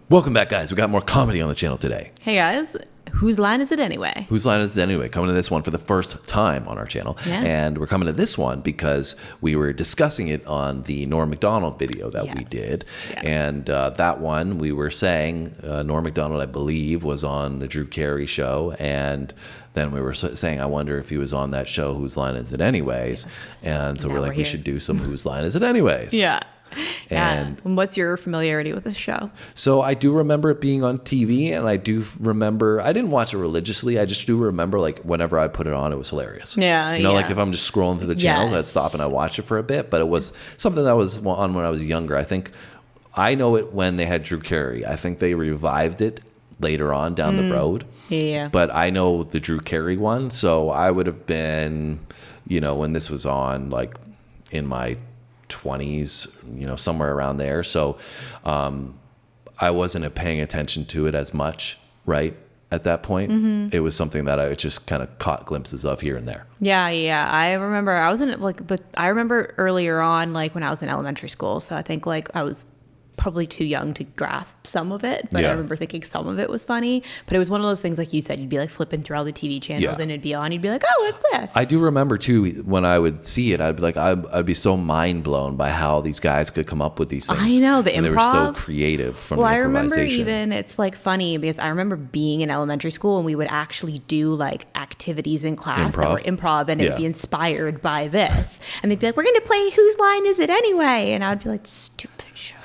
Welcome back, guys. We got more comedy on the channel today. Hey, guys. Whose line is it anyway? Whose line is it anyway? Coming to this one for the first time on our channel. Yeah. And we're coming to this one because we were discussing it on the Norm Macdonald video that we did. Yeah. And that one, we were saying, Norm Macdonald, I believe, was on the Drew Carey show. And then we were saying, I wonder if he was on that show, Whose Line Is It Anyways? Yes. And so we're like, we should do some Whose Line Is It Anyways? Yeah. And what's your familiarity with this show? So I do remember it being on TV, and I do remember, I didn't watch it religiously. I just do remember, like, whenever I put it on, it was hilarious. Yeah. You know, like if I'm just scrolling through the channels, I'd stop and I watch it for a bit, but it was something that was on when I was younger. I think I know it when they had Drew Carey. I think they revived it later on down the road. Yeah. But I know the Drew Carey one, so I would have been, you know, when this was on, like, in my 20s, you know, somewhere around there. So I wasn't paying attention to it as much, right? At that point, it was something that I just kind of caught glimpses of here and there. Yeah. I remember I was in I remember earlier on, like when I was in elementary school. So I think like I was probably too young to grasp some of it, but I remember thinking some of it was funny. But it was one of those things, like you said, you'd be like flipping through all the TV channels and it'd be on. You'd be like, oh, what's this? I do remember too, when I would see it, I'd be like, I'd be so mind blown by how these guys could come up with these things. I know, the improv. They were so creative from the improvisation. I remember even, it's like funny because I remember being in elementary school and we would actually do like activities in class that were improv, and it'd be inspired by this. And they'd be like, we're going to play Whose Line Is It Anyway? And I'd be like, stupid show.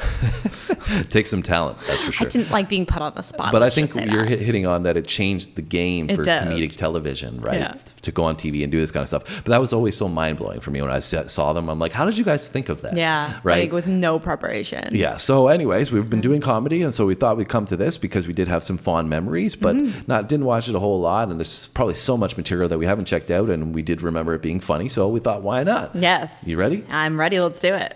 Takes some talent, that's for sure. I didn't like being put on the spot. But I think you're hitting on that. It changed the game for comedic television, right? Yeah. To go on TV and do this kind of stuff. But that was always so mind blowing for me when I saw them. I'm like, how did you guys think of that? Yeah, right. Like with no preparation. Yeah. So, anyways, we've been doing comedy, and so we thought we'd come to this because we did have some fond memories, but didn't watch it a whole lot. And there's probably so much material that we haven't checked out, and we did remember it being funny. So we thought, why not? Yes. You ready? I'm ready. Let's do it.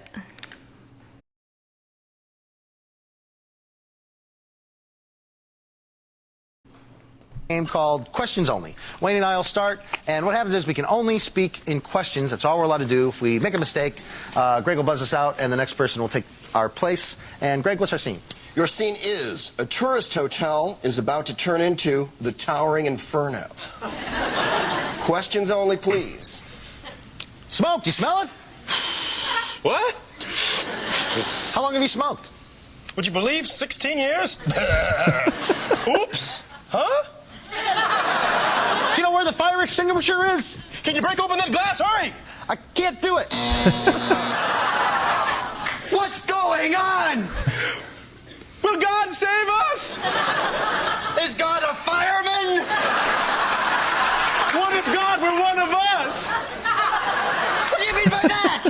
Game called Questions Only. Wayne and I will start, and what happens is we can only speak in questions. That's all we're allowed to do. If we make a mistake, Greg will buzz us out, and the next person will take our place. And Greg, what's our scene? Your scene is a tourist hotel is about to turn into the Towering Inferno. Questions only, please. Smoke, do you smell it? What? How long have you smoked? Would you believe 16 years? Oops. Huh? Do you know where the fire extinguisher is? Can you break open that glass? Hurry! I can't do it. What's going on? Will God save us? Is God a fireman? What if God were one of us? What do you mean by that?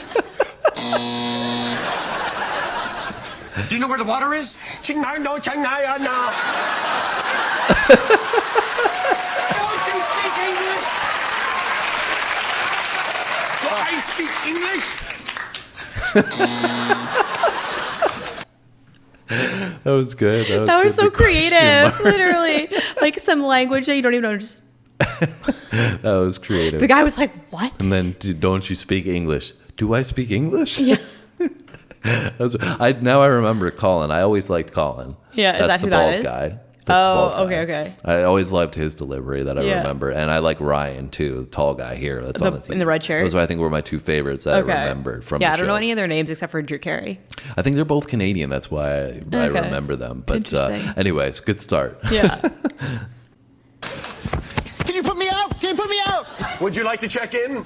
Do you know where the water is? Don't you speak English? Do I speak English? That was good. That was so creative. Literally. Like some language that you don't even know. Just That was creative. the guy was like, what? And then, don't you speak English? Do I speak English? Yeah. Now I remember Colin. I always liked Colin. Yeah, is That's that the who that bald is? guy. That's the bald guy. Okay. I always loved his delivery that I remember. And I like Ryan, too, the tall guy here. That's on the team. In the red shirt? Those I think were my two favorites that I remembered from the show. I don't know any of their names except for Drew Carey. I think they're both Canadian. That's why I remember them. But anyways, good start. Yeah. Can you put me out? Can you put me out? Would you like to check in?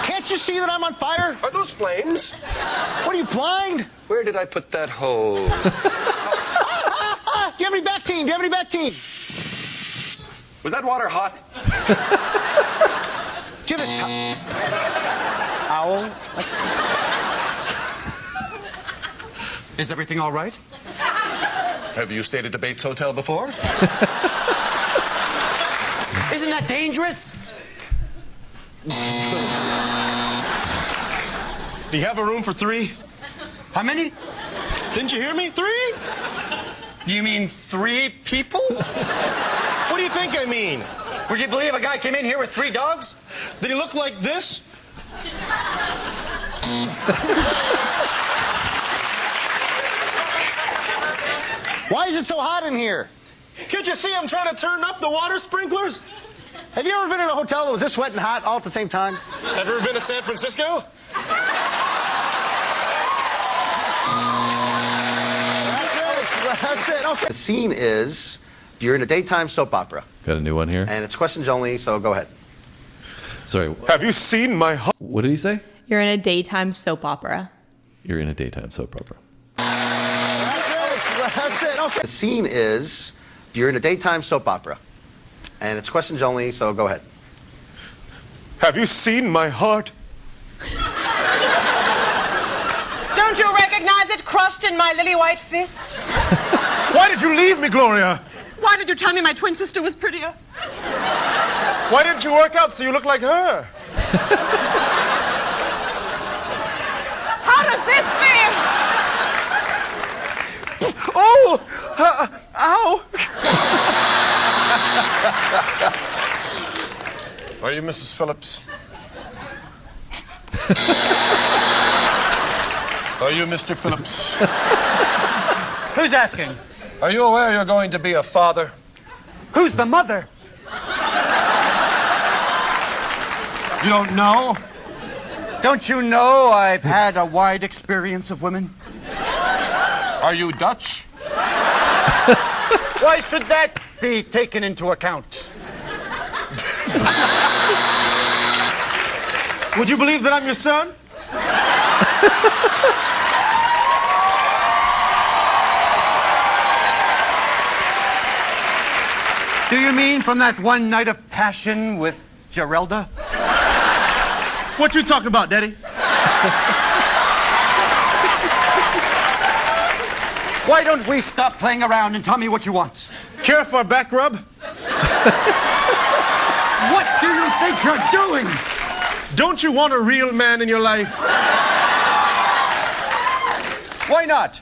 Can't you see that I'm on fire? Are those flames? What are you, blind? Where did I put that hose? Do you have any back team? Do you have any back team? Was that water hot? Do you have a owl? Is everything all right? Have you stayed at the Bates Hotel before? Isn't that dangerous? Do you have a room for 3? How many? Didn't you hear me? 3? You mean 3 people? What do you think I mean? Would you believe a guy came in here with 3 dogs? Did he look like this? Why is it so hot in here? Can't you see I'm trying to turn up the water sprinklers? Have you ever been in a hotel that was this wet and hot all at the same time? Have you ever been to San Francisco? That's it. Okay. The scene is you're in a daytime soap opera, Got a new one here. and it's questions only, so go ahead. Sorry, Have you seen my what did he say? You're in a daytime soap opera. You're in a daytime soap opera. That's it. Okay. The scene is you're in a daytime soap opera, and it's questions only, so go ahead. Have you seen my heart? Don't you recognize it crushed in my lily white fist? Why did you leave me, Gloria? Why did you tell me my twin sister was prettier? Why didn't you work out so you look like her? How does this feel? Oh! Ow! Are you Mrs. Phillips? Are you Mr. Phillips? Who's asking? Are you aware you're going to be a father? Who's the mother? You don't know? Don't you know I've had a wide experience of women? Are you Dutch? Why should that be taken into account? Would you believe that I'm your son? Do you mean from that one night of passion with Gerelda? What you talking about, Daddy? Why don't we stop playing around and tell me what you want? Care for a back rub? What do you think you're doing? Don't you want a real man in your life? Why not?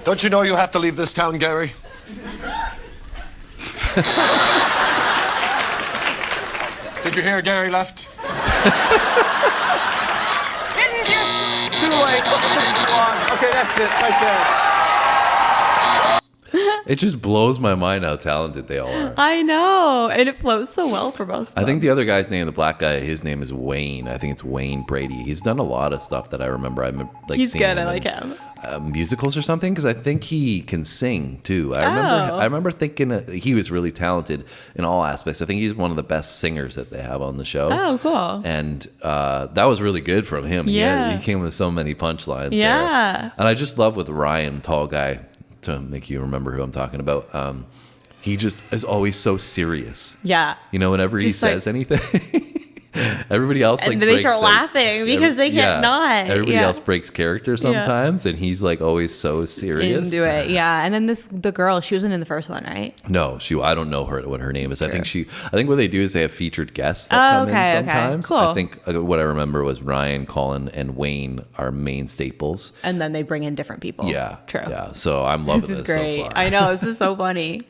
Don't you know you have to leave this town, Gary? Did you hear Gary left? Didn't you? Too late. Too long. Okay, that's it right there. It just blows my mind how talented they all are. I know, and it flows so well for most of them. I think the other guy's name, the black guy, his name is Wayne. I think it's Wayne Brady. He's done a lot of stuff that I remember. I'm like He's seeing good. I him like in, him. musicals or something, because I think he can sing too. I remember thinking he was really talented in all aspects. I think he's one of the best singers that they have on the show. Oh, cool. And that was really good from him. Yeah. He came with so many punchlines. Yeah. There. And I just love with Ryan, tall guy, to make you remember who I'm talking about. He just is always so serious. Yeah. You know, whenever he Just like- says anything, everybody else And like they breaks, start like, laughing because they can't not. Everybody Yeah. else breaks character sometimes, and he's like always so serious. Into it, yeah. And then the girl, she wasn't in the first one, right? No, I don't know what her name is. I think what they do is they have featured guests that Oh, come okay, in okay. sometimes. Cool. I think what I remember was Ryan, Colin, and Wayne are main staples. And then they bring in different people. Yeah, True. Yeah, so I'm loving This this, is great. so far. I know, this is so funny.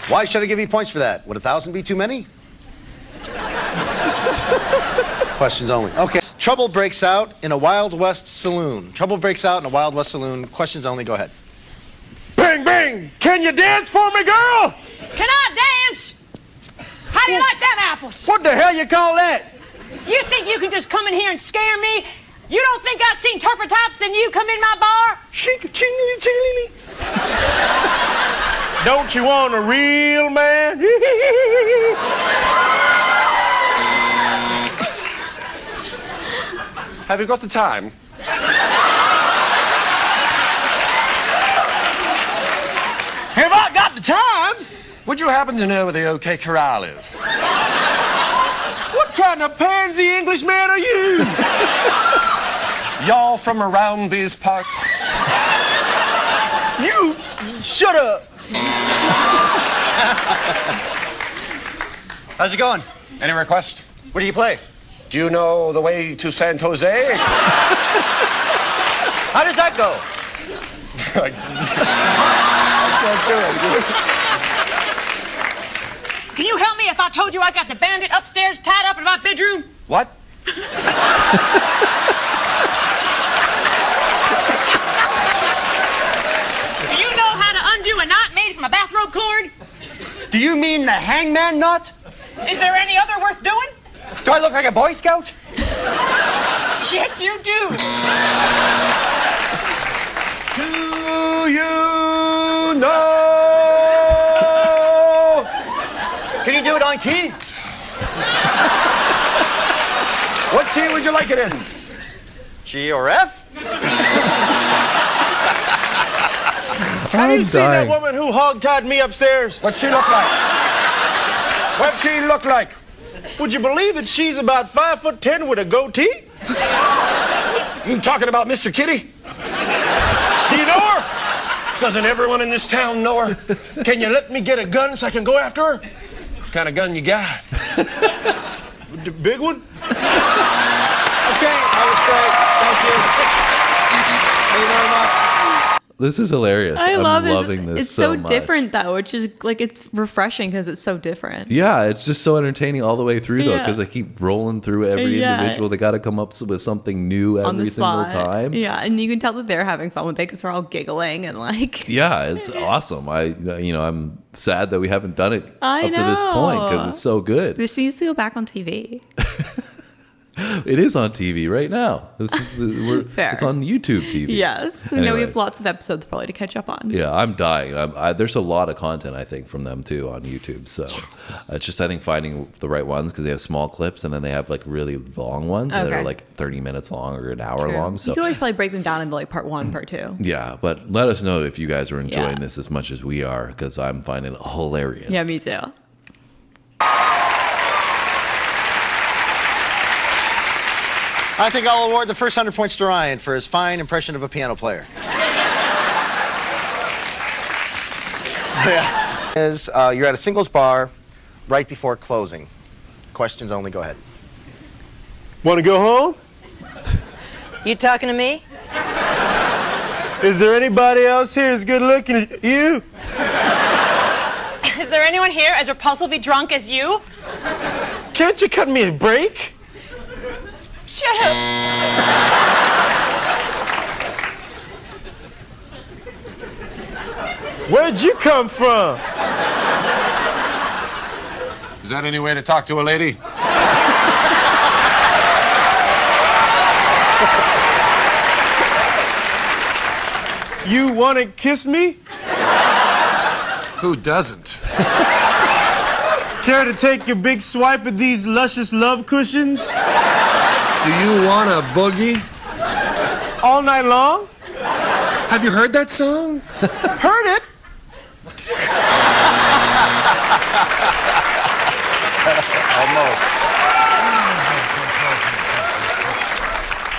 Why should I give you points for that? Would 1,000 be too many? Questions only. Okay. Trouble breaks out in a Wild West saloon. Trouble breaks out in a Wild West saloon. Questions only. Go ahead. Bang, bang! Can you dance for me, girl? Can I dance? How do you like them apples? What the hell you call that? You think you can just come in here and scare me? You don't think I've seen tougher types than you come in my bar? Chingly. Don't you want a real man? Have you got the time? Have I got the time? Would you happen to know where the OK Corral is? What kind of pansy Englishman are you? Y'all from around these parts? You shut up. How's it going? Any request? What do you play? Do you know the way to San Jose? How does that go? I told you I got the bandit upstairs tied up in my bedroom? What? Do you know how to undo a knot made from a bathrobe cord? Do you mean the hangman knot? Is there any other worth doing? Do I look like a Boy Scout? Yes, you do. Do you know? Can you do it on key? What key would you like it in? G or F? Have you seen that dying. woman who hog-tied me upstairs? What's she look like? What's she look like? Would you believe it? She's about 5'10" with a goatee. You talking about Mr. Kitty? Do you know her? Doesn't everyone in this town know her? Can you let me get a gun so I can go after her? What kind of gun you got? The big one? Okay, that was great. Thank you. Thank you very much. This is hilarious. I I'm love it. loving this It's so much. different though, which is like it's refreshing because it's so different. Yeah, it's just so entertaining all the way through though, Yeah. because they keep rolling through every Yeah. individual. They got to come up with something new On the every single spot. time. Yeah, and you can tell that they're having fun with it because we're all giggling and like. Yeah, it's awesome. I'm sad that we haven't done it I up to this point know. because it's so good. This needs to go back on TV. It is on TV right now. Fair. It's on YouTube TV. Yes, we know we Anyways. have lots of episodes probably to catch up on. Yeah, I'm dying. There's a lot of content I think from them too on YouTube. So it's just I think finding the right ones because they have small clips and then they have like really long ones that Okay. are like 30 minutes long or an hour True. long. So You can always probably break them down into like part 1, part 2. yeah, but let us know if you guys are enjoying Yeah. this as much as we are because I'm finding it hilarious. Yeah, me too. I think I'll award the first 100 points to Ryan for his fine impression of a piano player. Yeah. You're at a singles bar right before closing. Questions only. Go ahead. Want to go home? You talking to me? Is there anybody else here as good looking as you? Is there anyone here as repulsively drunk as you? Can't you cut me a break? Shut up. Where'd you come from? Is that any way to talk to a lady? You want to kiss me? Who doesn't? Care to take a big swipe at these luscious love cushions? Do you want a boogie? All night long? Have you heard that song? Heard it?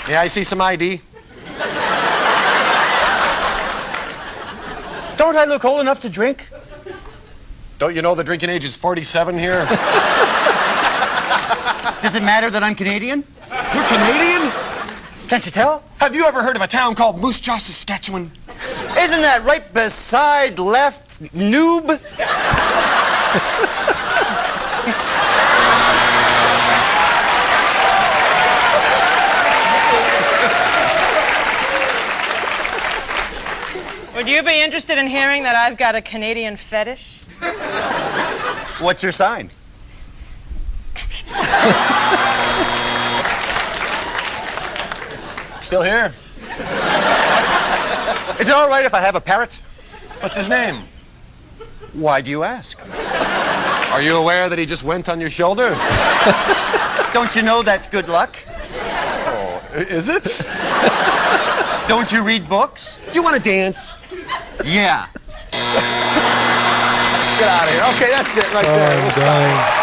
Yeah, I see some ID. Don't I look old enough to drink? Don't you know the drinking age is 47 here? Does it matter that I'm Canadian? You're Canadian? Can't you tell? Have you ever heard of a town called Moose Jaw, Saskatchewan? Isn't that right beside left noob? Would you be interested in hearing that I've got a Canadian fetish? What's your sign? Still here? Is it all right if I have a parrot? What's his name? Why do you ask? Are you aware that he just went on your shoulder? Don't you know that's good luck? Is it? Don't you read books? You want to dance? Yeah. Get out of here. Okay, that's it right there. We'll stop.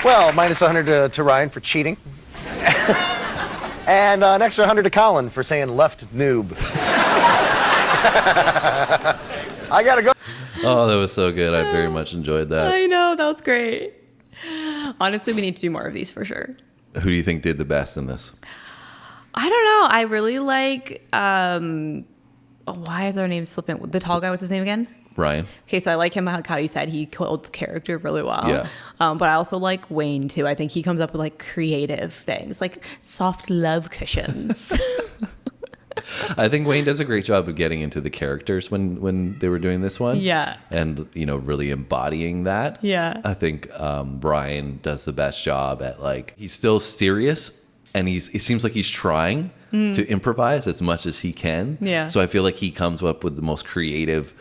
Well, minus 100 to Ryan for cheating. And an extra 100 to Colin for saying left noob. I gotta go. Oh, that was so good. I very much enjoyed that. I know, that was great. Honestly, we need to do more of these for sure. Who do you think did the best in this? I don't know. I really like why is their name slipping? The tall guy, what's his name again? Ryan. Okay, so I like him, how you said he killed character really well. Yeah. But I also like Wayne too. I think he comes up with like creative things, like soft love cushions. I think Wayne does a great job of getting into the characters when they were doing this one. Yeah. And, really embodying that. Yeah. I think Brian does the best job at he's still serious and it seems like he's trying to improvise as much as he can. Yeah. So I feel like he comes up with the most creative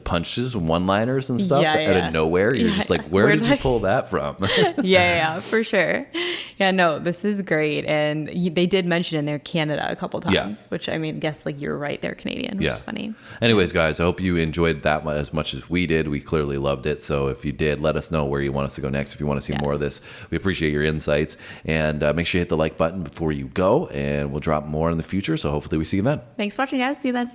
punches and one-liners and stuff out of nowhere. You're just like, where did you pull that from? yeah, for sure. Yeah, no, this is great. And they did mention in there Canada a couple times, which I mean, guess you're right, they're Canadian, which is funny. Anyways, guys, I hope you enjoyed that as much as we did. We clearly loved it. So if you did, let us know where you want us to go next. If you want to see more of this, we appreciate your insights. And make sure you hit the like button before you go. And we'll drop more in the future. So hopefully we see you then. Thanks for watching, guys. See you then.